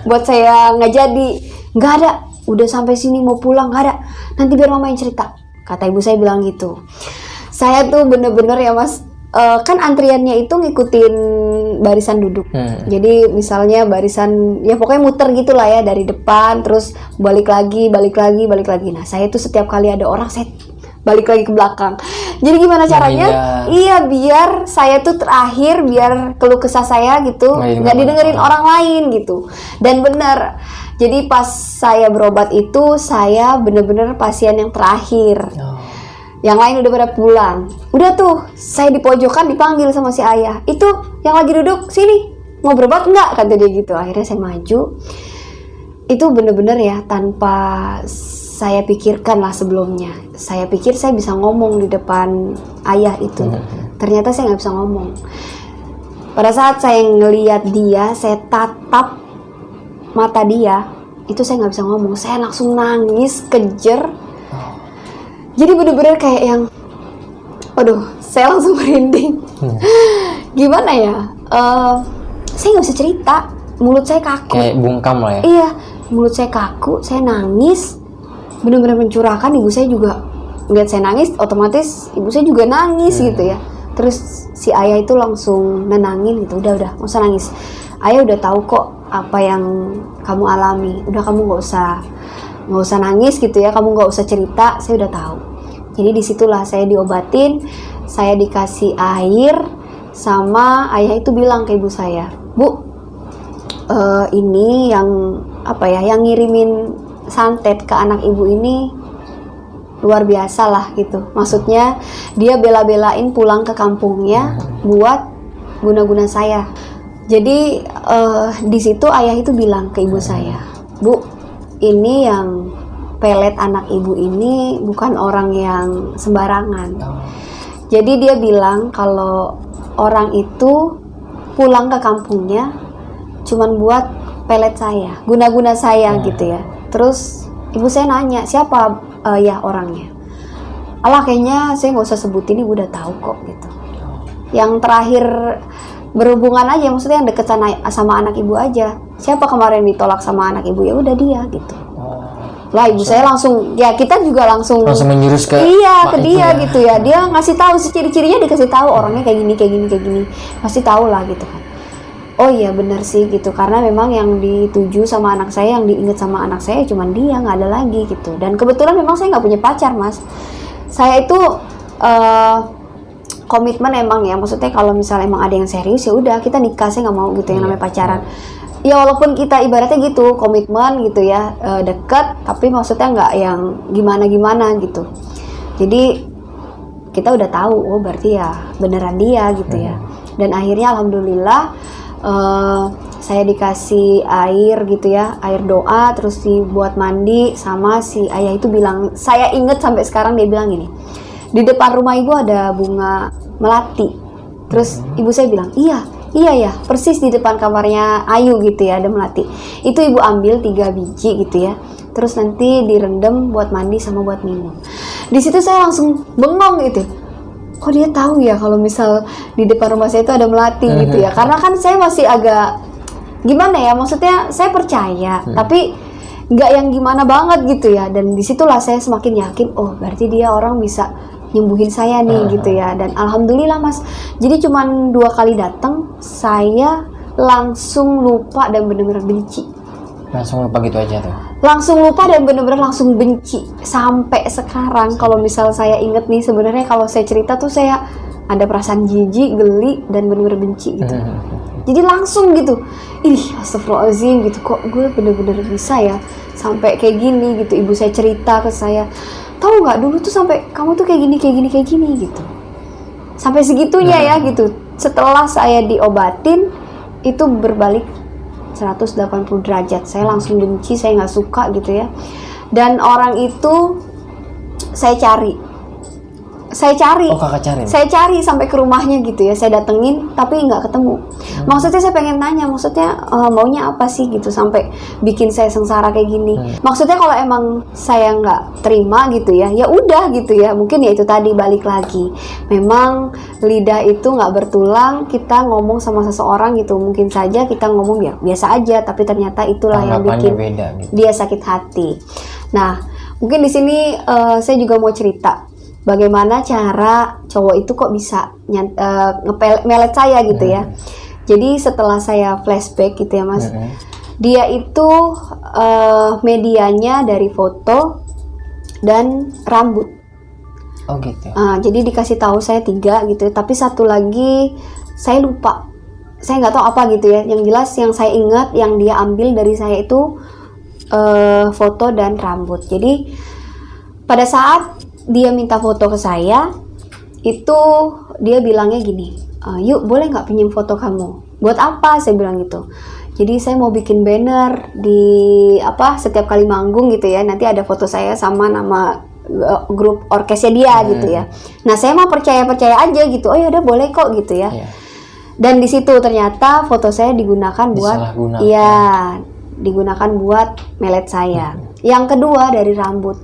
buat saya nggak jadi. Nggak ada, udah sampai sini mau pulang, nggak ada, nanti biar mama yang cerita, kata ibu saya bilang gitu. Saya tuh bener-bener ya mas, kan antriannya itu ngikutin barisan duduk. Jadi misalnya barisan ya pokoknya muter gitulah ya, dari depan terus balik lagi. Nah saya tuh setiap kali ada orang saya balik lagi ke belakang. Jadi gimana caranya? Iya, biar saya tuh terakhir, biar keluh kesah saya gitu nggak didengerin orang lain gitu. Dan bener, jadi pas saya berobat itu saya bener-bener pasien yang terakhir. Yang lain udah pada pulang. Udah tuh, saya di pojokan dipanggil sama si ayah. Itu yang lagi duduk, sini, mau berobat enggak? Kata dia gitu. Akhirnya saya maju. Itu bener-bener ya, tanpa saya pikirkan lah sebelumnya. Saya pikir saya bisa ngomong di depan ayah itu. Ternyata saya nggak bisa ngomong. Pada saat saya ngelihat dia, saya tatap mata dia, itu saya nggak bisa ngomong. Saya langsung nangis, kejer. Jadi bener-bener kayak yang, waduh, saya langsung merinding. Gimana ya? Saya nggak bisa cerita. Mulut saya kaku. Kayak bungkam lah ya. Iya, mulut saya kaku. Saya nangis. Bener-bener mencurahkan. Ibu saya juga ngeliat saya nangis, otomatis ibu saya juga nangis gitu ya. Terus si ayah itu langsung nenangin gitu. Udah, nggak usah nangis. Ayah udah tahu kok apa yang kamu alami. Udah, kamu nggak usah nangis gitu ya, kamu nggak usah cerita, saya udah tahu. Jadi disitulah saya diobatin, saya dikasih air, sama ayah itu bilang ke ibu saya, Bu, ini yang yang ngirimin santet ke anak ibu ini luar biasa lah gitu. Maksudnya dia bela-belain pulang ke kampungnya buat guna-guna saya. Jadi di situ ayah itu bilang ke ibu saya, Bu, ini yang pelet anak ibu ini bukan orang yang sembarangan. Jadi dia bilang kalau orang itu pulang ke kampungnya cuman buat pelet saya, guna-guna saya gitu ya. Terus ibu saya nanya, siapa ya orangnya? Alah, kayaknya saya nggak usah sebutin, ibu udah tahu kok gitu. Yang terakhir berhubungan aja, maksudnya yang deket sama anak ibu aja. Siapa kemarin ditolak sama anak ibu? Ya udah dia gitu. Lah ibu saya langsung, ya kita juga langsung menjurus ke ke dia gitu ya. Dia ngasih tahu ciri-cirinya, dikasih tahu orangnya kayak gini. Pasti tahu lah gitu kan. Oh iya benar sih gitu, karena memang yang dituju sama anak saya, yang diinget sama anak saya cuman dia, nggak ada lagi gitu. Dan kebetulan memang saya nggak punya pacar mas. Saya itu komitmen emang ya, maksudnya kalau misalnya emang ada yang serius ya udah kita nikah, saya nggak mau gitu yang namanya pacaran. Ya walaupun kita ibaratnya gitu komitmen gitu ya, dekat, tapi maksudnya nggak yang gimana gitu. Jadi kita udah tahu, oh berarti ya beneran dia gitu ya. Dan akhirnya alhamdulillah saya dikasih air gitu ya, air doa, terus dibuat mandi, sama si ayah itu bilang, saya inget sampai sekarang, dia bilang gini, di depan rumah ibu ada bunga melati. Terus ibu saya bilang, iya ya, persis di depan kamarnya Ayu gitu ya, ada melati. Itu ibu ambil 3 biji gitu ya, terus nanti direndam buat mandi sama buat minum. Di situ saya langsung bengong gitu, kok dia tahu ya kalau misal di depan rumah saya itu ada melati gitu ya. Karena kan saya masih agak gimana ya, maksudnya saya percaya, tapi nggak yang gimana banget gitu ya. Dan disitulah saya semakin yakin, oh berarti dia orang bisa nyembuhin saya nih gitu ya. Dan alhamdulillah mas, jadi cuman 2 kali datang saya langsung lupa dan benar-benar benci. Langsung lupa gitu aja tuh. Langsung lupa dan bener-bener langsung benci sampai sekarang. Kalau misal saya inget nih, sebenarnya kalau saya cerita tuh saya ada perasaan jijik, geli, dan bener-bener benci gitu. Jadi langsung gitu, ih astagfirullahaladzim gitu, kok gue bener-bener bisa ya sampai kayak gini gitu. Ibu saya cerita ke saya, tahu nggak dulu tuh sampai kamu tuh kayak gini gitu, sampai segitunya ya gitu. Setelah saya diobatin itu berbalik 180 derajat. Saya langsung benci, saya nggak suka gitu ya. Dan orang itu saya cari. Oh, kakak cari? Saya cari sampai ke rumahnya gitu ya. Saya datengin tapi nggak ketemu. Maksudnya saya pengen tanya, maksudnya maunya apa sih gitu sampai bikin saya sengsara kayak gini. Maksudnya kalau emang saya nggak terima gitu ya, ya udah gitu ya. Mungkin ya itu tadi balik lagi. Memang lidah itu nggak bertulang. Kita ngomong sama seseorang gitu, mungkin saja kita ngomong ya biasa aja, tapi ternyata itulah yang bikin beda, gitu. dia sakit hati. Nah, mungkin di sini saya juga mau cerita. Bagaimana cara cowok itu kok bisa melet saya gitu ya. Jadi setelah saya flashback gitu ya Mas, dia itu medianya dari foto dan rambut. Oh gitu. Jadi dikasih tahu saya 3 gitu, tapi satu lagi saya lupa. Saya nggak tahu apa gitu ya. Yang jelas yang saya ingat yang dia ambil dari saya itu foto dan rambut. Jadi pada saat dia minta foto ke saya, itu dia bilangnya gini, yuk boleh nggak pinjam foto kamu? Buat apa? Saya bilang gitu. Jadi saya mau bikin banner di setiap kali manggung gitu ya. Nanti ada foto saya sama nama grup orkesnya dia gitu ya. Nah saya mau percaya aja gitu. Oh ya udah boleh kok gitu ya. Dan di situ ternyata foto saya digunakan buat, digunakan buat melet saya. Yang kedua dari rambut.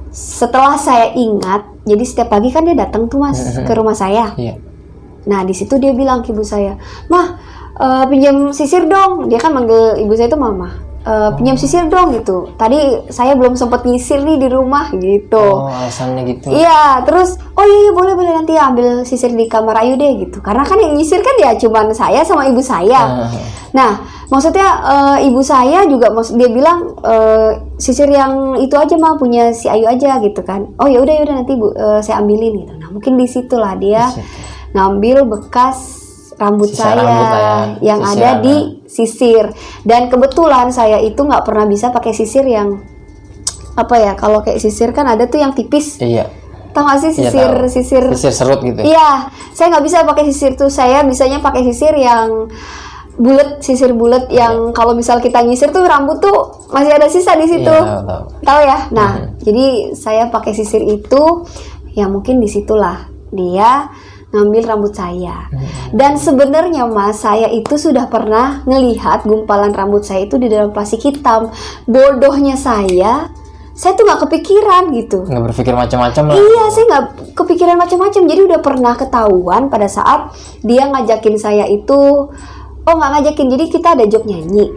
Setelah saya ingat, jadi setiap pagi kan dia datang tuh Mas ke rumah saya. Nah di situ dia bilang ke ibu saya, "Mah, pinjam sisir dong." Dia kan manggil ibu saya itu mama. Pinjam sisir dong gitu. Tadi saya belum sempat nyisir nih di rumah gitu. Oh, alasannya gitu. Iya, terus oh iya boleh nanti ambil sisir di kamar Ayu deh gitu. Karena kan yang nyisir kan ya cuman saya sama ibu saya. Nah, maksudnya ibu saya juga dia bilang sisir yang itu aja mah punya si Ayu aja gitu kan. Oh ya udah nanti Bu saya ambilin gitu. Nah, mungkin di situlah dia ngambil bekas rambut saya yang ada di sisir. Dan kebetulan saya itu nggak pernah bisa pakai sisir yang kalau kayak sisir kan ada tuh yang tipis. Tahu nggak sih sisir serut gitu? Iya, saya nggak bisa pakai sisir tuh. Saya bisanya pakai sisir yang sisir bulat yang kalau misal kita nyisir tuh rambut tuh masih ada sisa di situ. Tahu ya? Nah, jadi saya pakai sisir itu, ya mungkin disitulah dia ngambil rambut saya. Dan sebenarnya Mas, saya itu sudah pernah ngelihat gumpalan rambut saya itu di dalam plastik hitam. Bodohnya saya tuh nggak kepikiran gitu. Nggak berpikir macam-macam lah. Iya, saya nggak kepikiran macam-macam. Jadi udah pernah ketahuan pada saat dia ngajakin saya itu, nggak ngajakin. Jadi kita ada job nyanyi.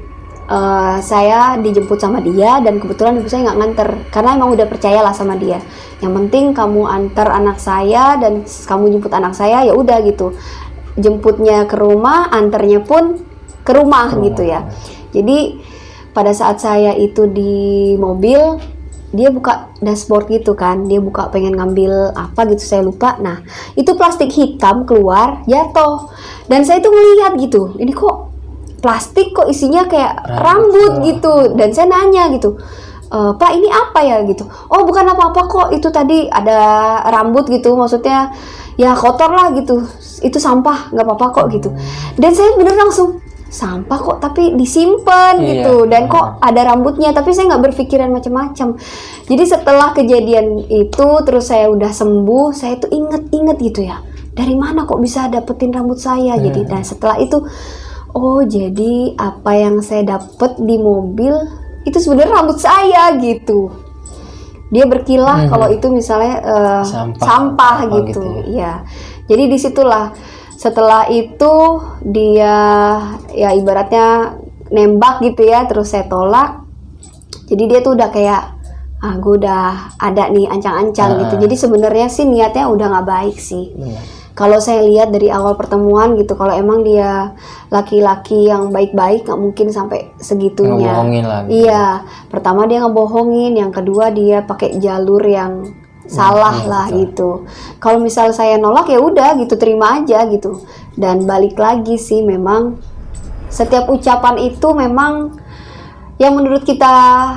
Saya dijemput sama dia dan kebetulan ibu saya nggak nganter karena emang udah percayalah sama dia. Yang penting kamu antar anak saya dan kamu jemput anak saya, ya udah gitu. Jemputnya ke rumah, antarnya pun ke rumah gitu ya. Jadi pada saat saya itu di mobil, dia buka dashboard gitu kan, dia buka pengen ngambil apa gitu, saya lupa. Nah itu plastik hitam keluar jatuh dan saya tuh ngelihat gitu, ini kok plastik kok isinya kayak rambut gitu. Dan saya nanya gitu, Pak ini apa ya gitu. Oh bukan apa-apa kok, itu tadi ada rambut gitu, maksudnya ya kotor lah gitu, itu sampah, nggak apa-apa kok gitu. Dan saya bener langsung, sampah kok tapi disimpan gitu, dan kok ada rambutnya, tapi saya nggak berpikiran macam-macam. Jadi setelah kejadian itu terus saya udah sembuh, saya tuh inget gitu ya, dari mana kok bisa dapetin rambut saya. Jadi dan setelah itu, oh jadi apa yang saya dapet di mobil itu sebenarnya rambut saya gitu. Dia berkilah kalau itu misalnya sampah gitu ya. Jadi disitulah setelah itu dia ya ibaratnya nembak gitu ya, terus saya tolak. Jadi dia tuh udah kayak gue udah ada nih ancang-ancang gitu. Jadi sebenarnya sih niatnya udah nggak baik sih. Kalau saya lihat dari awal pertemuan gitu, kalau emang dia laki-laki yang baik-baik nggak mungkin sampai segitunya. Ngebohongin lah gitu. Iya, pertama dia ngebohongin, yang kedua dia pakai jalur yang salah lah betul. gitu. Kalau misal saya nolak ya udah gitu, terima aja gitu. Dan balik lagi sih, memang setiap ucapan itu memang yang menurut kita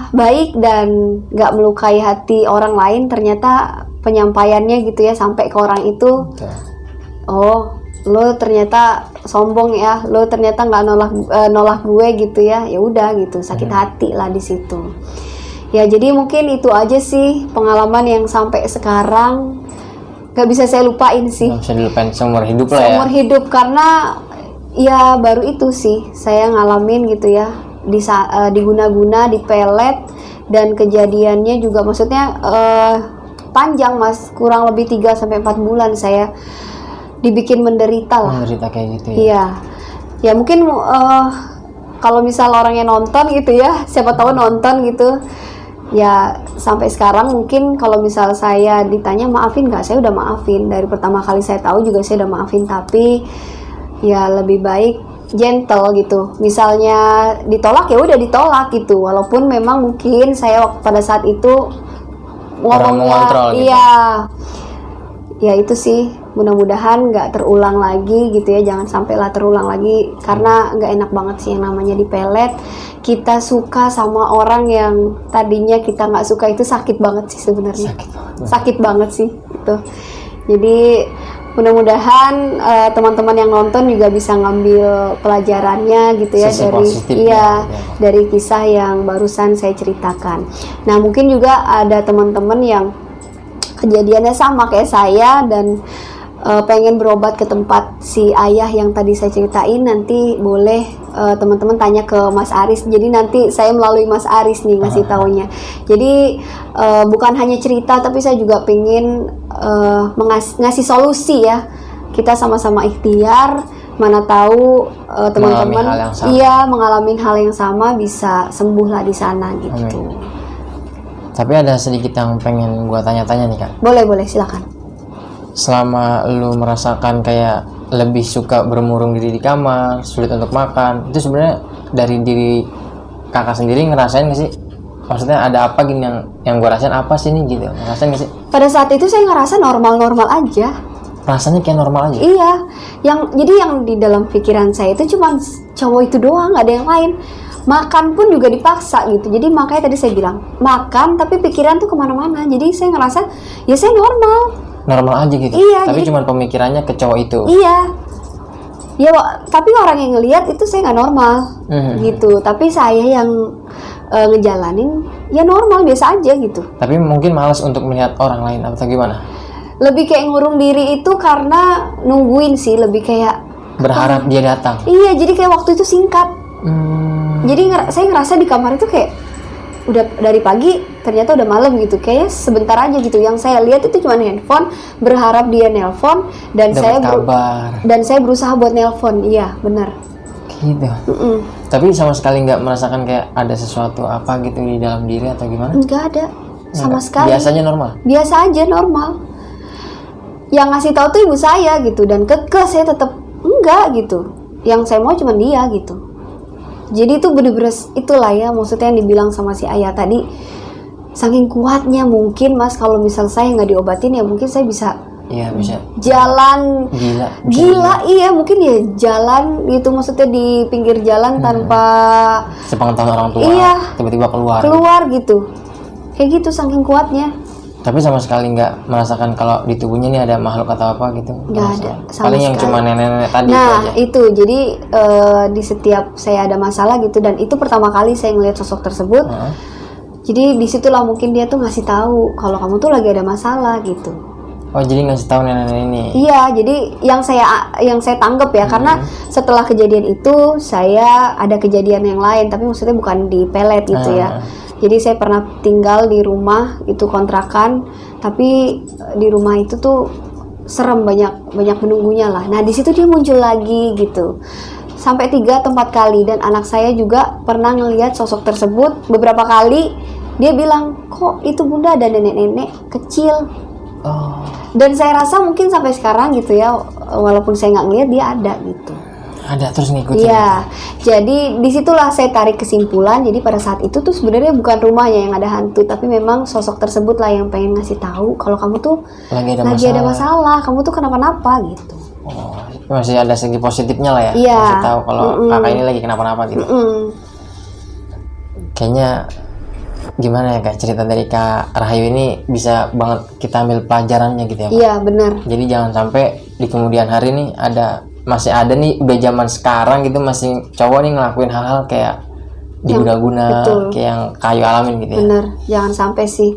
baik dan nggak melukai hati orang lain, ternyata penyampaiannya gitu ya sampai ke orang itu, Betul. oh lo ternyata sombong ya, lo ternyata nggak nolak gue gitu ya, ya udah gitu, sakit hati lah di situ. Ya jadi mungkin itu aja sih pengalaman yang sampai sekarang nggak bisa saya lupain sih, Nggak bisa dilupain seumur hidup lah ya. seumur hidup, karena ya baru itu sih saya ngalamin gitu ya, diguna-guna, dipelet, dan kejadiannya juga maksudnya panjang mas, kurang lebih 3-4 bulan saya dibikin menderita lah. Menderita kayak gitu ya. Iya, ya mungkin kalau misal orangnya nonton gitu ya, siapa tahu nonton gitu ya, sampai sekarang mungkin kalau misal saya ditanya maafin nggak, saya udah maafin dari pertama kali saya tahu juga, saya udah maafin, tapi ya lebih baik gentle gitu. Misalnya ditolak ya udah ditolak gitu, walaupun memang mungkin saya pada saat itu Kurang mengontrol gitu. iya, ya itu sih, mudah-mudahan nggak terulang lagi gitu ya, jangan sampailah terulang lagi, karena nggak enak banget sih yang namanya dipelet. Kita suka sama orang yang tadinya kita nggak suka, itu sakit banget sih sebenarnya, sakit banget sih itu. Jadi mudah-mudahan teman-teman yang nonton juga bisa ngambil pelajarannya gitu ya, Sisi dari positifnya, iya ya. dari kisah yang barusan saya ceritakan. Nah mungkin juga ada teman-teman yang kejadiannya sama kayak saya dan pengen berobat ke tempat si ayah yang tadi saya ceritain, nanti boleh teman-teman tanya ke Mas Aris. Jadi nanti saya melalui Mas Aris nih ngasih taunya. Jadi bukan hanya cerita, tapi saya juga pengen ngasih solusi ya. Kita sama-sama ikhtiar, mana tahu teman-teman Mengalami hal yang sama. iya mengalami hal yang sama, bisa sembuh lah di sana gitu. Amin. Tapi ada sedikit yang pengen gua tanya-tanya nih Kak. Boleh silakan. Selama lu merasakan kayak lebih suka bermurung diri di kamar, sulit untuk makan, itu sebenarnya dari diri kakak sendiri ngerasain gak sih? Maksudnya ada apa gini yang gua rasain apa sih nih gitu? Ngerasain gak sih? Pada saat itu saya ngerasa normal-normal aja. Rasanya kayak normal aja. Iya, jadi yang di dalam pikiran saya itu cuma cowok itu doang, nggak ada yang lain. Makan pun juga dipaksa gitu. Jadi makanya tadi saya bilang makan, tapi pikiran tuh kemana-mana. Jadi saya ngerasa ya saya normal. Normal aja gitu. Iya, Tapi jadi- cuma pemikirannya ke cowok itu. Iya. Ya, tapi orang yang ngelihat itu saya nggak normal gitu. Tapi saya yang ngejalanin ya normal biasa aja gitu. Tapi mungkin malas untuk melihat orang lain atau gimana? Lebih kayak ngurung diri itu karena nungguin sih, lebih kayak Berharap dia datang. iya, jadi kayak waktu itu singkat. Hmm, Jadi saya ngerasa di kamar itu kayak udah dari pagi, ternyata udah malam gitu. Kayaknya sebentar aja gitu. Yang saya lihat itu cuma handphone, berharap dia nelpon, dan dapat kabar. saya berusaha buat nelpon. Iya, benar. Gitu. Tapi sama sekali nggak merasakan kayak ada sesuatu apa gitu di dalam diri atau gimana? Nggak ada sama Nggak. sekali. Biasanya normal. Biasa aja, normal. Yang ngasih tahu tuh ibu saya gitu, dan kekeh saya tetap enggak gitu. Yang saya mau cuma dia gitu. Jadi itu bener-bener itulah ya, maksudnya yang dibilang sama si ayah tadi, saking kuatnya mungkin mas, kalau misal saya nggak diobatin ya mungkin saya bisa Iya bisa. jalan Gila. Iya mungkin ya jalan gitu, maksudnya di pinggir jalan tanpa Sepengetahuan orang tua. Iya. Tiba-tiba keluar gitu, kayak gitu saking kuatnya. Tapi sama sekali nggak merasakan kalau di tubuhnya ini ada makhluk atau apa gitu. Nggak ada, sama Paling yang sekali. cuma nenek-nenek tadi itu Nah aja. itu jadi di setiap saya ada masalah gitu, dan itu pertama kali saya ngelihat sosok tersebut. Heeh. Jadi disitulah mungkin dia tuh ngasih tahu kalau kamu tuh lagi ada masalah gitu. Oh jadi ngasih tahu nenek-nenek ini. Iya, jadi yang saya tanggap ya, karena setelah kejadian itu saya ada kejadian yang lain, tapi maksudnya bukan di pelet gitu ya. Jadi saya pernah tinggal di rumah itu kontrakan, tapi di rumah itu tuh serem, banyak penunggunya lah. Nah di situ dia muncul lagi gitu, sampai 3-4 kali, dan anak saya juga pernah ngelihat sosok tersebut beberapa kali. Dia bilang, kok itu bunda ada nenek-nenek kecil Oh, Dan saya rasa mungkin sampai sekarang gitu ya, walaupun saya nggak ngeliat dia ada gitu. ada terus ngikutin. Iya, jadi disitulah saya tarik kesimpulan. Jadi pada saat itu tuh sebenarnya bukan rumahnya yang ada hantu, tapi memang sosok tersebut lah yang pengen ngasih tahu kalau kamu tuh Lagi ada ada masalah, kamu tuh kenapa-napa gitu. Oh, masih ada segi positifnya lah ya. Iya. Masih tahu kalau kakak ini lagi kenapa-napa gitu. Kayaknya gimana ya kak, cerita dari Kak Rahayu ini bisa banget kita ambil pelajarannya gitu ya Kak? Iya benar. Jadi jangan sampai di kemudian hari nih masih ada nih, udah zaman sekarang gitu masih cowok nih ngelakuin hal-hal kayak diguna-guna, betul. kayak yang kayu alamin gitu ya. Bener, jangan sampai sih.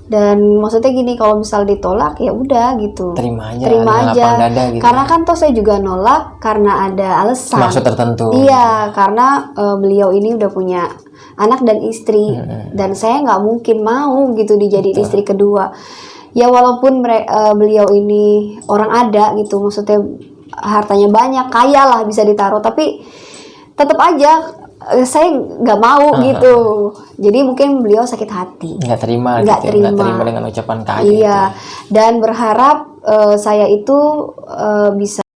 Dan maksudnya gini, kalau misal ditolak ya udah gitu. Terima aja, Terima dengan aja. lapang dada gitu. Karena kan toh saya juga nolak karena ada alasan. Maksud tertentu. Iya, karena beliau ini udah punya anak dan istri, dan saya nggak mungkin mau gitu dijadiin istri kedua. Ya walaupun beliau ini orang ada gitu, maksudnya hartanya banyak, kaya lah bisa ditaruh, tapi tetap aja saya nggak mau gitu. Jadi mungkin beliau sakit hati, Nggak terima nggak gitu ya, nggak terima dengan ucapan Kak Ayu Iya, itu. dan berharap saya itu bisa